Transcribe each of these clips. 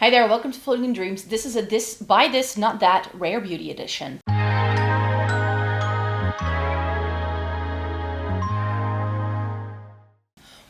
Hi there, welcome to Floating in Dreams. This is a This Buy This Not That Rare Beauty edition.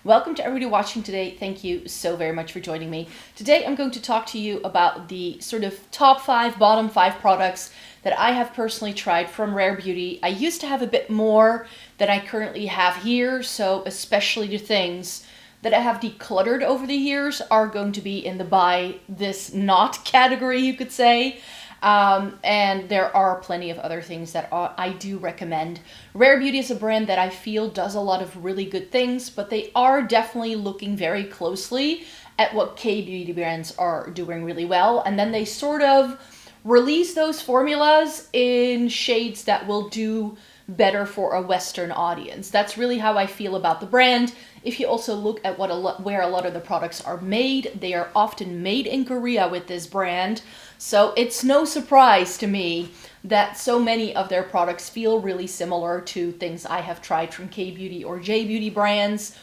Welcome to everybody watching today. Thank you so very much for joining me. Today I'm going to talk to you about the sort of top 5, bottom 5 products that I have personally tried from Rare Beauty. I used to have a bit more than I currently have here, so especially the things that I have decluttered over the years are going to be in the buy this not category, you could say. And there are plenty of other things that I do recommend. Rare Beauty is a brand that I feel does a lot of really good things, but they are definitely looking very closely at what K-beauty brands are doing really well. And then they sort of release those formulas in shades that will do better for a Western audience. That's really how I feel about the brand. If you also look at where a lot of the products are made, they are often made in Korea with this brand. So it's no surprise to me that so many of their products feel really similar to things I have tried from K-beauty or J-beauty brands,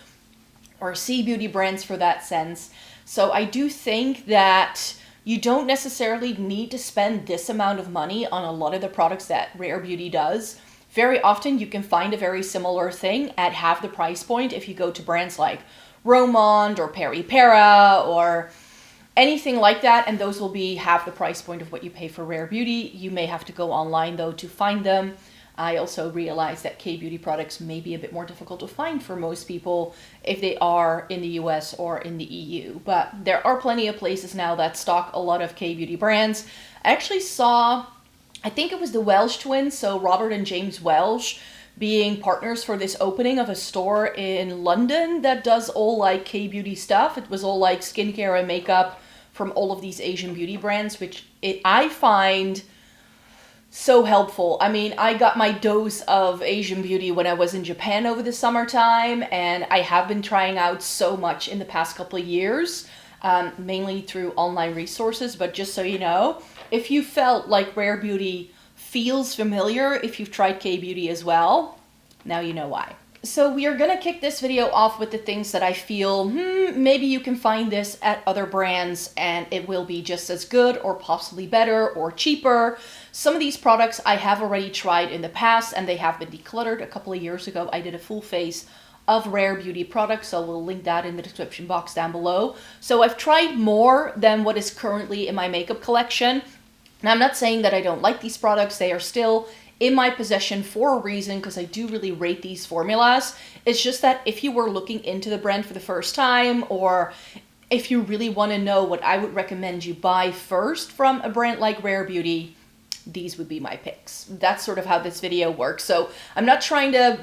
or C-beauty brands for that sense. So I do think that you don't necessarily need to spend this amount of money on a lot of the products that Rare Beauty does. Very often you can find a very similar thing at half the price point if you go to brands like Romand or Peripera or anything like that, and those will be half the price point of what you pay for Rare Beauty. You may have to go online though to find them. I also realize that K-beauty products may be a bit more difficult to find for most people if they are in the US or in the EU, but there are plenty of places now that stock a lot of K-beauty brands. I actually saw, I think it was the Welsh twins, so Robert and James Welsh, being partners for this opening of a store in London that does all like K-beauty stuff. It was all like skincare and makeup from all of these Asian beauty brands, which I find so helpful. I mean, I got my dose of Asian beauty when I was in Japan over the summertime, and I have been trying out so much in the past couple of years, mainly through online resources. But just so you know, if you felt like Rare Beauty feels familiar, if you've tried K-beauty as well, now you know why. So we are gonna kick this video off with the things that I feel, maybe you can find this at other brands and it will be just as good or possibly better or cheaper. Some of these products I have already tried in the past and they have been decluttered. A couple of years ago, I did a full face of Rare Beauty products, so we'll link that in the description box down below. So I've tried more than what is currently in my makeup collection. Now, I'm not saying that I don't like these products. They are still in my possession for a reason, because I do really rate these formulas. It's just that if you were looking into the brand for the first time, or if you really want to know what I would recommend you buy first from a brand like Rare Beauty, these would be my picks. That's sort of how this video works. So I'm not trying to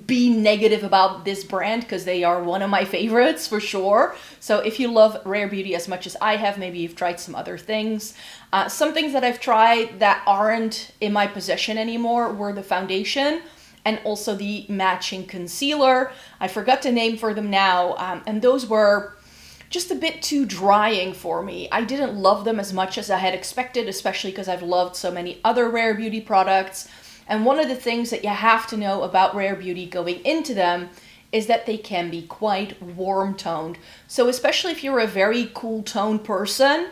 be negative about this brand, because they are one of my favorites for sure. So if you love Rare Beauty as much as I have, maybe you've tried some other things. Some things that I've tried that aren't in my possession anymore were the foundation and also the matching concealer. I forgot to name for them now, and those were just a bit too drying for me. I didn't love them as much as I had expected, especially because I've loved so many other Rare Beauty products. And one of the things that you have to know about Rare Beauty going into them is that they can be quite warm toned. So especially if you're a very cool toned person,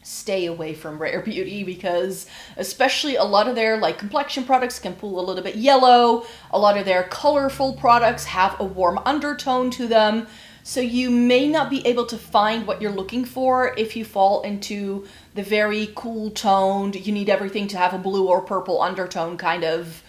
stay away from Rare Beauty, because especially a lot of their like complexion products can pull a little bit yellow. A lot of their colorful products have a warm undertone to them. So you may not be able to find what you're looking for if you fall into the very cool toned, you need everything to have a blue or purple undertone kind of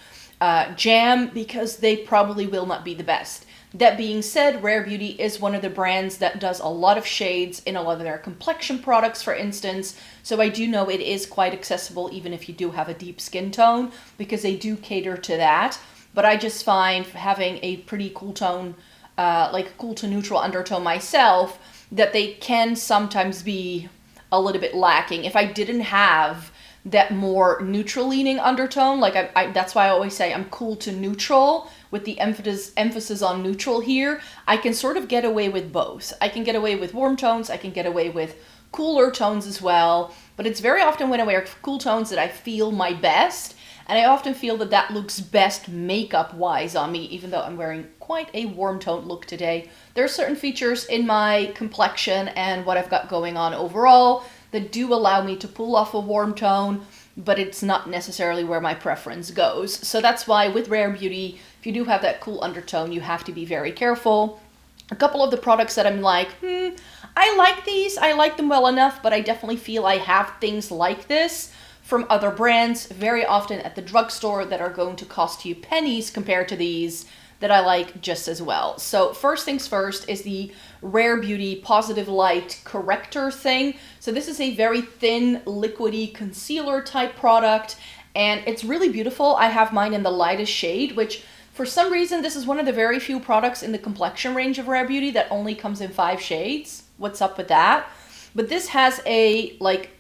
jam, because they probably will not be the best. That being said, Rare Beauty is one of the brands that does a lot of shades in a lot of their complexion products, for instance. So I do know it is quite accessible even if you do have a deep skin tone, because they do cater to that. But I just find having a pretty cool tone, like cool to neutral undertone myself, that they can sometimes be a little bit lacking. If I didn't have that more neutral leaning undertone, like that's why I always say I'm cool to neutral, with the emphasis on neutral here, I can sort of get away with both. I can get away with warm tones, I can get away with cooler tones as well, but it's very often when I wear cool tones that I feel my best. And I often feel that that looks best makeup-wise on me, even though I'm wearing quite a warm toned look today. There are certain features in my complexion and what I've got going on overall that do allow me to pull off a warm tone, but it's not necessarily where my preference goes. So that's why with Rare Beauty, if you do have that cool undertone, you have to be very careful. A couple of the products that I'm like, I like these, I like them well enough, but I definitely feel I have things like this from other brands, very often at the drugstore, that are going to cost you pennies compared to these, that I like just as well. So first things first is the Rare Beauty Positive Light Corrector thing. So this is a very thin, liquidy concealer type product, and it's really beautiful. I have mine in the lightest shade, which for some reason, this is one of the very few products in the complexion range of Rare Beauty that only comes in 5 shades. What's up with that? But this has a like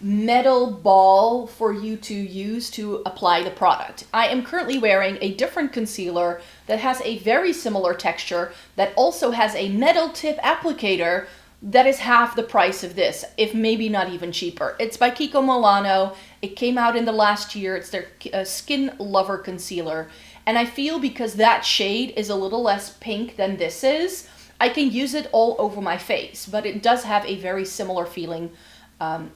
metal ball for you to use to apply the product. I am currently wearing a different concealer that has a very similar texture that also has a metal tip applicator that is half the price of this, if maybe not even cheaper. It's by Kiko Milano. It came out in the last year. It's their Skin Lover Concealer. And I feel because that shade is a little less pink than this is, I can use it all over my face, but it does have a very similar feeling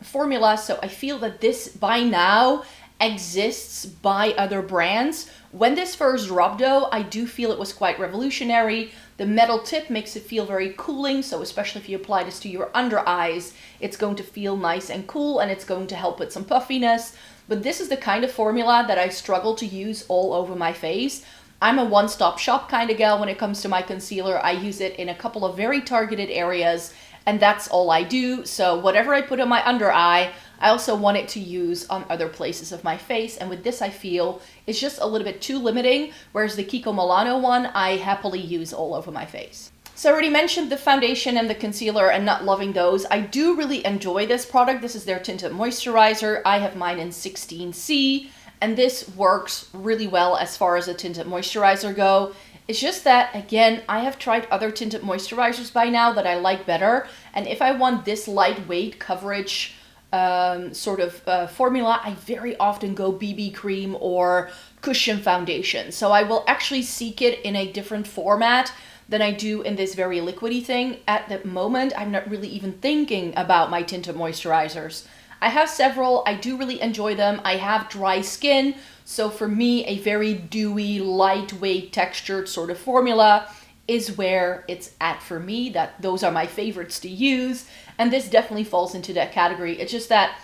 formula. So I feel that this by now exists by other brands. When this first dropped though, I do feel it was quite revolutionary. The metal tip makes it feel very cooling, so especially if you apply this to your under eyes, it's going to feel nice and cool, and it's going to help with some puffiness. But this is the kind of formula that I struggle to use all over my face. I'm a one-stop shop kind of gal when it comes to my concealer. I use it in a couple of very targeted areas, and that's all I do. So whatever I put on my under eye, I also want it to use on other places of my face. And with this, I feel it's just a little bit too limiting, whereas the Kiko Milano one, I happily use all over my face. So I already mentioned the foundation and the concealer and not loving those. I do really enjoy this product. This is their Tinted Moisturizer. I have mine in 16C, and this works really well as far as a tinted moisturizer go. It's just that, again, I have tried other tinted moisturizers by now that I like better. And if I want this lightweight coverage formula, I very often go BB cream or cushion foundation. So I will actually seek it in a different format than I do in this very liquidy thing. At the moment, I'm not really even thinking about my tinted moisturizers. I have several, I do really enjoy them. I have dry skin, so for me, a very dewy, lightweight textured sort of formula is where it's at for me. Those are my favorites to use, and this definitely falls into that category. It's just that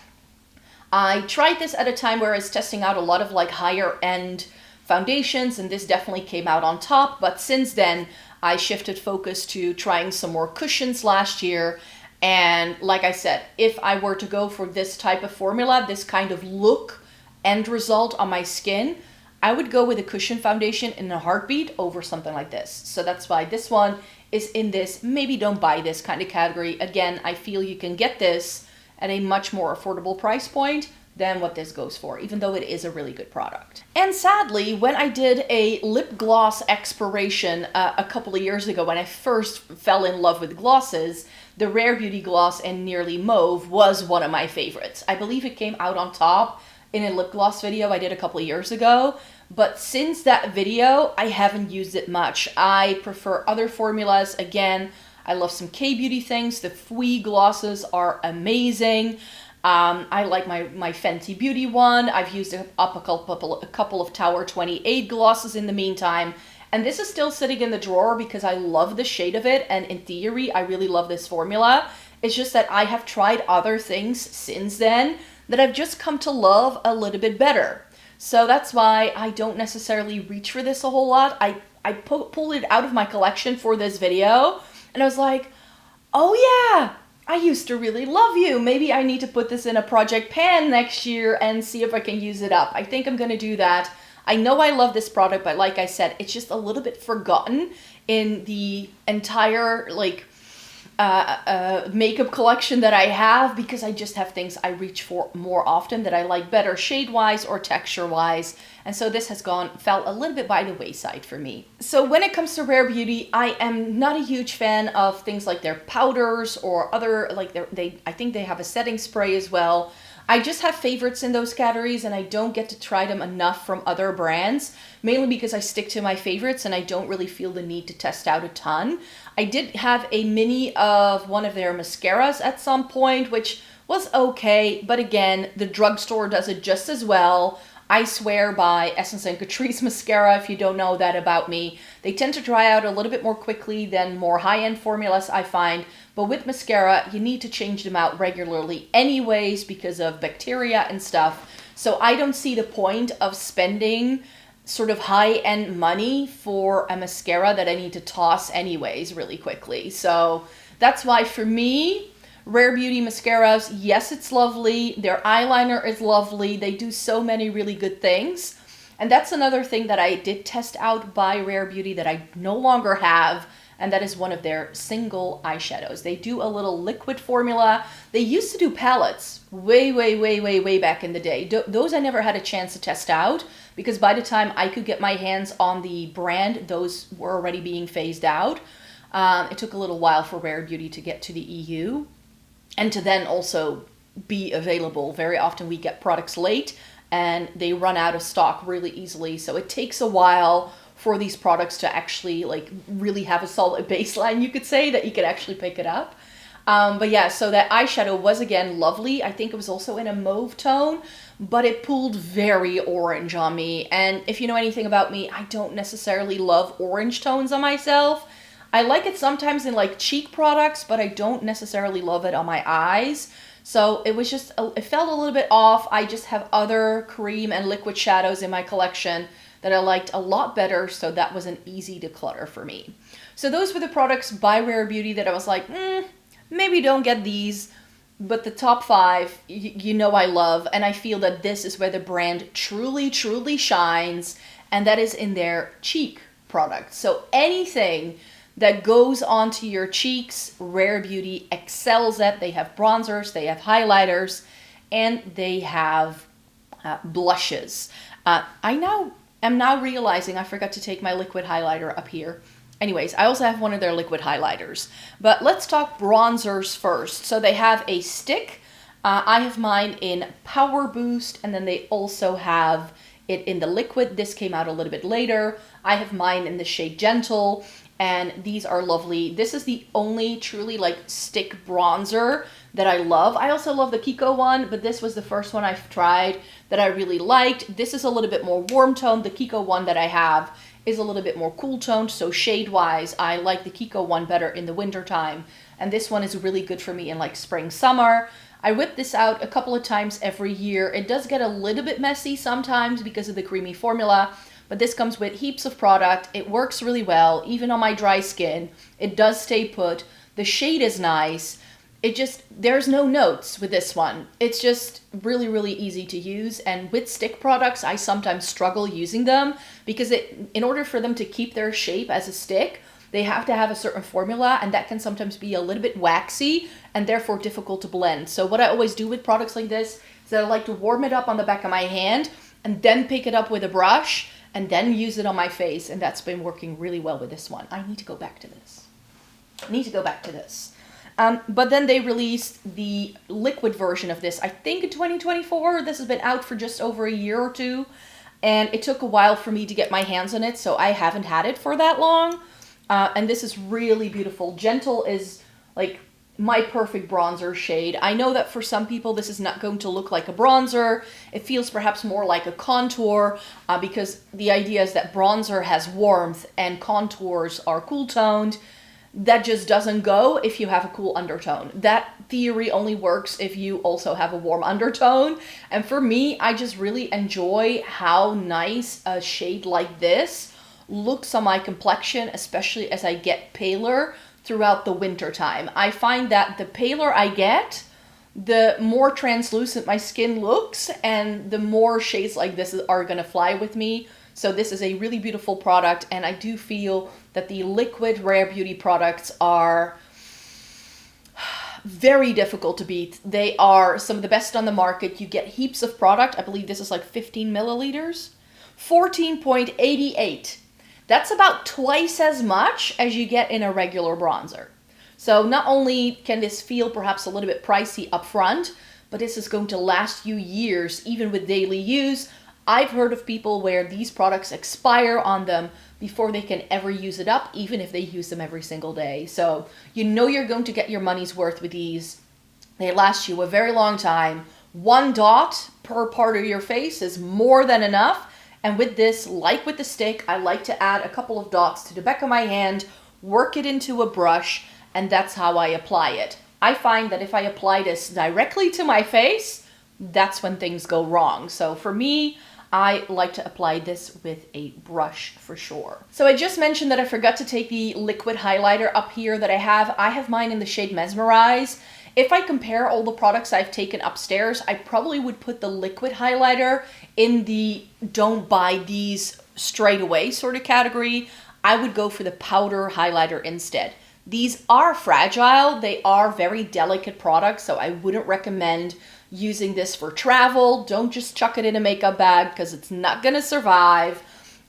I tried this at a time where I was testing out a lot of like higher end foundations, and this definitely came out on top, but since then, I shifted focus to trying some more cushions last year. And like I said, if I were to go for this type of formula, this kind of look, end result on my skin, I would go with a cushion foundation in a heartbeat over something like this. So that's why this one is in this maybe don't buy this kind of category. Again, I feel you can get this at a much more affordable price point than what this goes for, even though it is a really good product. And sadly, when I did a lip gloss exploration a couple of years ago, when I first fell in love with glosses, the Rare Beauty gloss in Nearly Mauve was one of my favorites. I believe it came out on top in a lip gloss video I did a couple of years ago, but since that video, I haven't used it much. I prefer other formulas. Again, I love some K-beauty things. The Fwee glosses are amazing. I like my Fenty Beauty one. I've used up a couple of Tower 28 glosses in the meantime. And this is still sitting in the drawer because I love the shade of it. And in theory, I really love this formula. It's just that I have tried other things since then that I've just come to love a little bit better. So that's why I don't necessarily reach for this a whole lot. I pulled it out of my collection for this video. And I was like, oh yeah, I used to really love you. Maybe I need to put this in a project pan next year and see if I can use it up. I think I'm going to do that. I know I love this product, but like I said, it's just a little bit forgotten in the entire makeup collection that I have, because I just have things I reach for more often that I like better shade-wise or texture-wise. And so this has fell a little bit by the wayside for me. So when it comes to Rare Beauty, I am not a huge fan of things like their powders or other, I think they have a setting spray as well. I just have favorites in those categories and I don't get to try them enough from other brands, mainly because I stick to my favorites and I don't really feel the need to test out a ton. I did have a mini of one of their mascaras at some point, which was okay, but again, the drugstore does it just as well. I swear by Essence and Catrice mascara, if you don't know that about me. They tend to dry out a little bit more quickly than more high-end formulas, I find. But with mascara, you need to change them out regularly anyways because of bacteria and stuff. So I don't see the point of spending sort of high-end money for a mascara that I need to toss anyways really quickly. So that's why for me, Rare Beauty mascaras, yes, it's lovely. Their eyeliner is lovely. They do so many really good things. And that's another thing that I did test out by Rare Beauty that I no longer have, and that is one of their single eyeshadows. They do a little liquid formula. They used to do palettes way back in the day. Those I never had a chance to test out because by the time I could get my hands on the brand, those were already being phased out. It took a little while for Rare Beauty to get to the EU. And to then also be available. Very often we get products late and they run out of stock really easily. So it takes a while for these products to actually like really have a solid baseline, you could say, that you could actually pick it up. But yeah, so that eyeshadow was again lovely. I think it was also in a mauve tone, but it pulled very orange on me. And if you know anything about me, I don't necessarily love orange tones on myself. I like it sometimes in like cheek products, but I don't necessarily love it on my eyes. So it was just, it felt a little bit off. I just have other cream and liquid shadows in my collection that I liked a lot better. So that was an easy declutter for me. So those were the products by Rare Beauty that I was like, maybe don't get these. But the top 5, you know I love. And I feel that this is where the brand truly shines. And that is in their cheek products. So anything that goes onto your cheeks, Rare Beauty excels at. They have bronzers, they have highlighters, and they have blushes. I am now realizing I forgot to take my liquid highlighter up here. Anyways, I also have one of their liquid highlighters. But let's talk bronzers first. So they have a stick. I have mine in Power Boost, and then they also have it in the liquid. This came out a little bit later. I have mine in the shade Gentle. And these are lovely. This is the only truly like stick bronzer that I love. I also love the Kiko one, but this was the first one I've tried that I really liked. This is a little bit more warm toned. The Kiko one that I have is a little bit more cool toned. So shade wise, I like the Kiko one better in the winter time. And this one is really good for me in like spring, summer. I whip this out a couple of times every year. It does get a little bit messy sometimes because of the creamy formula. But this comes with heaps of product. It works really well, even on my dry skin. It does stay put. The shade is nice. There's no notes with this one. It's just really easy to use. And with stick products, I sometimes struggle using them because in order for them to keep their shape as a stick, they have to have a certain formula, and that can sometimes be a little bit waxy and therefore difficult to blend. So what I always do with products like this is that I like to warm it up on the back of my hand and then pick it up with a brush and then use it on my face, and that's been working really well with this one. I need to go back to this. But then they released the liquid version of this, I think in 2024. This has been out for just over a year or two, and it took a while for me to get my hands on it, so I haven't had it for that long. And this is really beautiful. Gentle is like my perfect bronzer shade. I know that for some people this is not going to look like a bronzer. It feels perhaps more like a contour because the idea is that bronzer has warmth and contours are cool toned. That just doesn't go if you have a cool undertone. That theory only works if you also have a warm undertone. And for me, I just really enjoy how nice a shade like this looks on my complexion, especially as I get paler throughout the winter time. I find that the paler I get, the more translucent my skin looks, and the more shades like this are gonna fly with me. So this is a really beautiful product, and I do feel that the liquid Rare Beauty products are very difficult to beat. They are some of the best on the market. You get heaps of product. I believe this is like 15 milliliters. 14.88. That's about twice as much as you get in a regular bronzer. So not only can this feel perhaps a little bit pricey up front, but this is going to last you years, even with daily use. I've heard of people where these products expire on them before they can ever use it up, even if they use them every single day. So you know you're going to get your money's worth with these. They last you a very long time. 1 dot per part of your face is more than enough. And with this, like with the stick, I like to add a couple of dots to the back of my hand, work it into a brush, and that's how I apply it. I find that if I apply this directly to my face, that's when things go wrong. So for me, I like to apply this with a brush for sure. So I just mentioned that I forgot to take the liquid highlighter up here that I have. I have mine in the shade Mesmerize. If I compare all the products I've taken upstairs, I probably would put the liquid highlighter in the don't buy these straight away sort of category. I would go for the powder highlighter instead. These are fragile. They are very delicate products, so I wouldn't recommend using this for travel. Don't just chuck it in a makeup bag because it's not going to survive.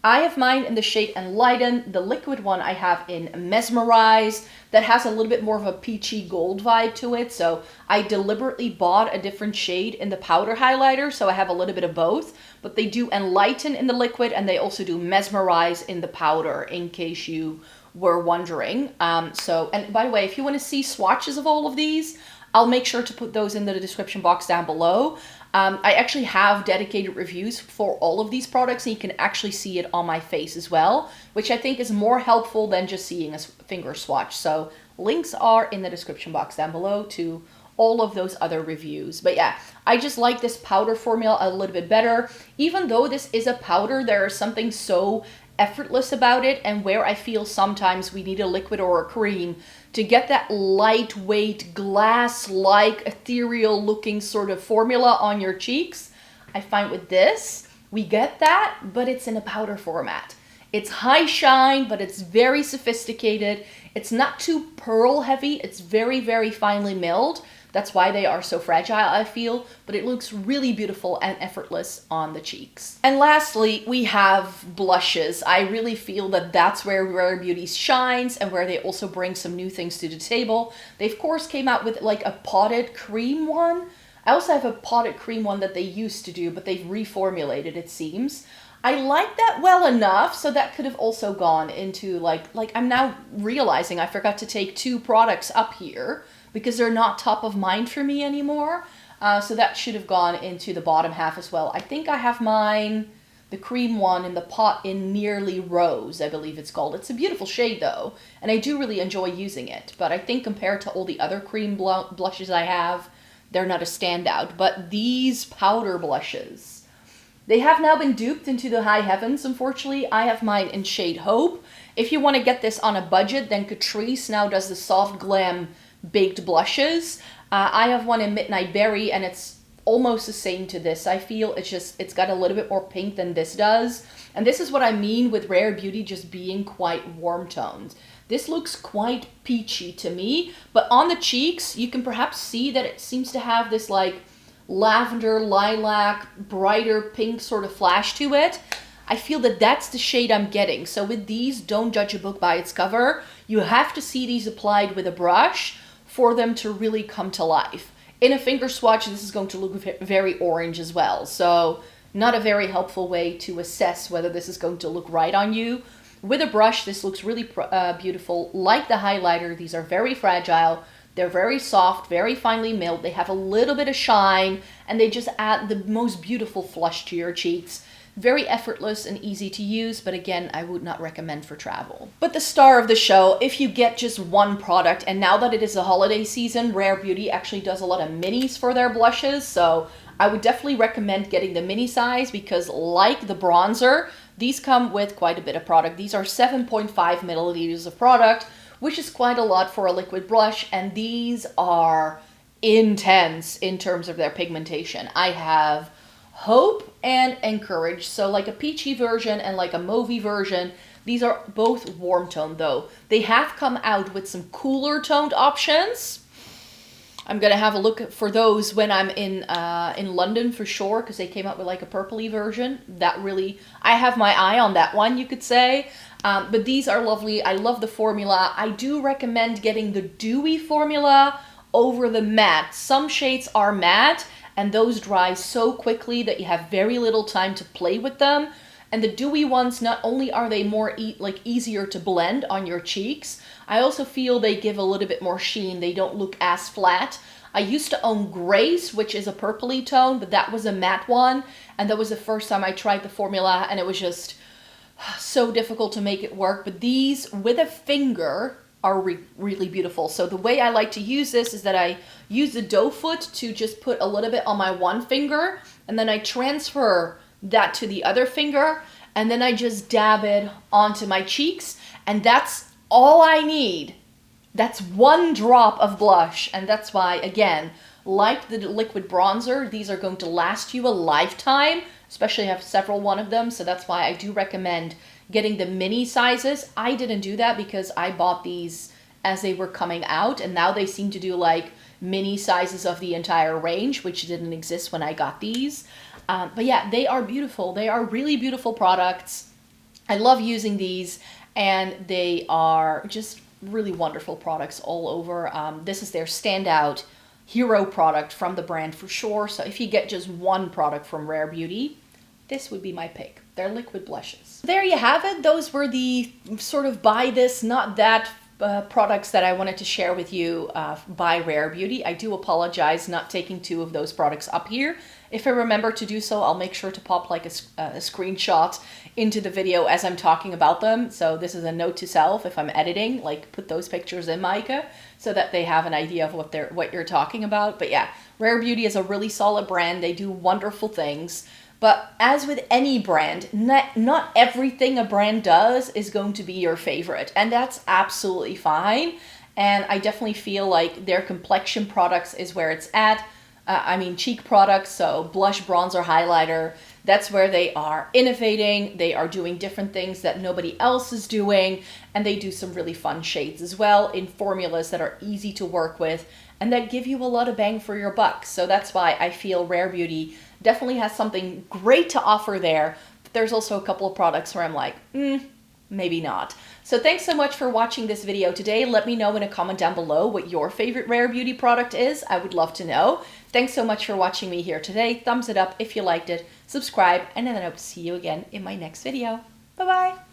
I have mine in the shade Enlighten. The liquid one I have in Mesmerize. That has a little bit more of a peachy gold vibe to it, so I deliberately bought a different shade in the powder highlighter, so I have a little bit of both. But they do Enlighten in the liquid, and they also do Mesmerize in the powder, in case you were wondering. And by the way, if you want to see swatches of all of these, I'll make sure to put those in the description box down below. I actually have dedicated reviews for all of these products, and you can actually see it on my face as well, which I think is more helpful than just seeing a finger swatch. So links are in the description box down below to all of those other reviews. But yeah, I just like this powder formula a little bit better. Even though this is a powder, there is something so effortless about it, and where I feel sometimes we need a liquid or a cream to get that lightweight, glass-like, ethereal-looking sort of formula on your cheeks. I find with this, we get that, but it's in a powder format. It's high shine, but it's very sophisticated. It's not too pearl heavy. It's very, very finely milled. That's why they are so fragile, I feel, but it looks really beautiful and effortless on the cheeks. And lastly, we have blushes. I really feel that that's where Rare Beauty shines and where they also bring some new things to the table. They, of course, came out with like a potted cream one. I also have a potted cream one that they used to do, but they've reformulated, it seems. I like that well enough, so that could have also gone into like I'm now realizing I forgot to take 2 products up here, because they're not top of mind for me anymore. So that should have gone into the bottom half as well. I think I have mine, the cream one, in the pot in Nearly Rose, I believe it's called. It's a beautiful shade though, and I do really enjoy using it. But I think compared to all the other cream blushes I have, they're not a standout. But these powder blushes, they have now been duped into the high heavens, unfortunately. I have mine in shade Hope. If you want to get this on a budget, then Catrice now does the Soft Glam baked blushes. I have one in Midnight Berry, and it's almost the same to this. I feel it's got a little bit more pink than this does. And this is what I mean with Rare Beauty just being quite warm toned. This looks quite peachy to me, but on the cheeks, you can perhaps see that it seems to have this like lavender, lilac, brighter pink sort of flash to it. I feel that that's the shade I'm getting. So with these, don't judge a book by its cover. You have to see these applied with a brush for them to really come to life. In a finger swatch, this is going to look very orange as well. So not a very helpful way to assess whether this is going to look right on you. With a brush, this looks really beautiful. Like the highlighter, these are very fragile. They're very soft, very finely milled. They have a little bit of shine, and they just add the most beautiful flush to your cheeks. Very effortless and easy to use, but again, I would not recommend for travel. But the star of the show, if you get just one product, and now that it is the holiday season, Rare Beauty actually does a lot of minis for their blushes, so I would definitely recommend getting the mini size, because like the bronzer, these come with quite a bit of product. These are 7.5 milliliters of product, which is quite a lot for a liquid blush, and these are intense in terms of their pigmentation. I have Hope and Encourage, so like a peachy version and like a mauvey version. These are both warm toned though. They have come out with some cooler toned options. I'm gonna have a look for those when I'm in London for sure, because they came out with like a purpley version. That really, I have my eye on that one, you could say. But these are lovely. I love the formula. I do recommend getting the dewy formula over the matte. Some shades are matte and those dry so quickly that you have very little time to play with them. And the dewy ones, not only are they more easier to blend on your cheeks, I also feel they give a little bit more sheen. They don't look as flat. I used to own Grace, which is a purpley tone, but that was a matte one. And that was the first time I tried the formula, and it was just so difficult to make it work. But these with a finger are really beautiful. So the way I like to use this is that I use the doe foot to just put a little bit on my one finger, and then I transfer that to the other finger, and then I just dab it onto my cheeks, and that's all I need. That's one drop of blush, and that's why, again, like the liquid bronzer, these are going to last you a lifetime, especially I have one of them, so that's why I do recommend getting the mini sizes. I didn't do that because I bought these as they were coming out, and now they seem to do like mini sizes of the entire range, which didn't exist when I got these. But yeah, they are beautiful. They are really beautiful products. I love using these, and they are just really wonderful products all over. This is their standout hero product from the brand for sure. So if you get just one product from Rare Beauty, this would be my pick. They're liquid blushes. There you have it. Those were the sort of buy this, not that products that I wanted to share with you by Rare Beauty. I do apologize not taking two of those products up here. If I remember to do so, I'll make sure to pop like a screenshot into the video as I'm talking about them. So this is a note to self if I'm editing, like put those pictures in, Micah, so that they have an idea of what you're talking about. But yeah, Rare Beauty is a really solid brand. They do wonderful things. But as with any brand, not everything a brand does is going to be your favorite. And that's absolutely fine. And I definitely feel like their complexion products is where it's at. I mean, cheek products, so blush, bronzer, highlighter, that's where they are innovating. They are doing different things that nobody else is doing. And they do some really fun shades as well in formulas that are easy to work with and that give you a lot of bang for your buck. So that's why I feel Rare Beauty definitely has something great to offer there. But there's also a couple of products where I'm like, maybe not. So thanks so much for watching this video today. Let me know in a comment down below what your favorite Rare Beauty product is. I would love to know. Thanks so much for watching me here today. Thumbs it up if you liked it, subscribe, and then I hope to see you again in my next video. Bye-bye.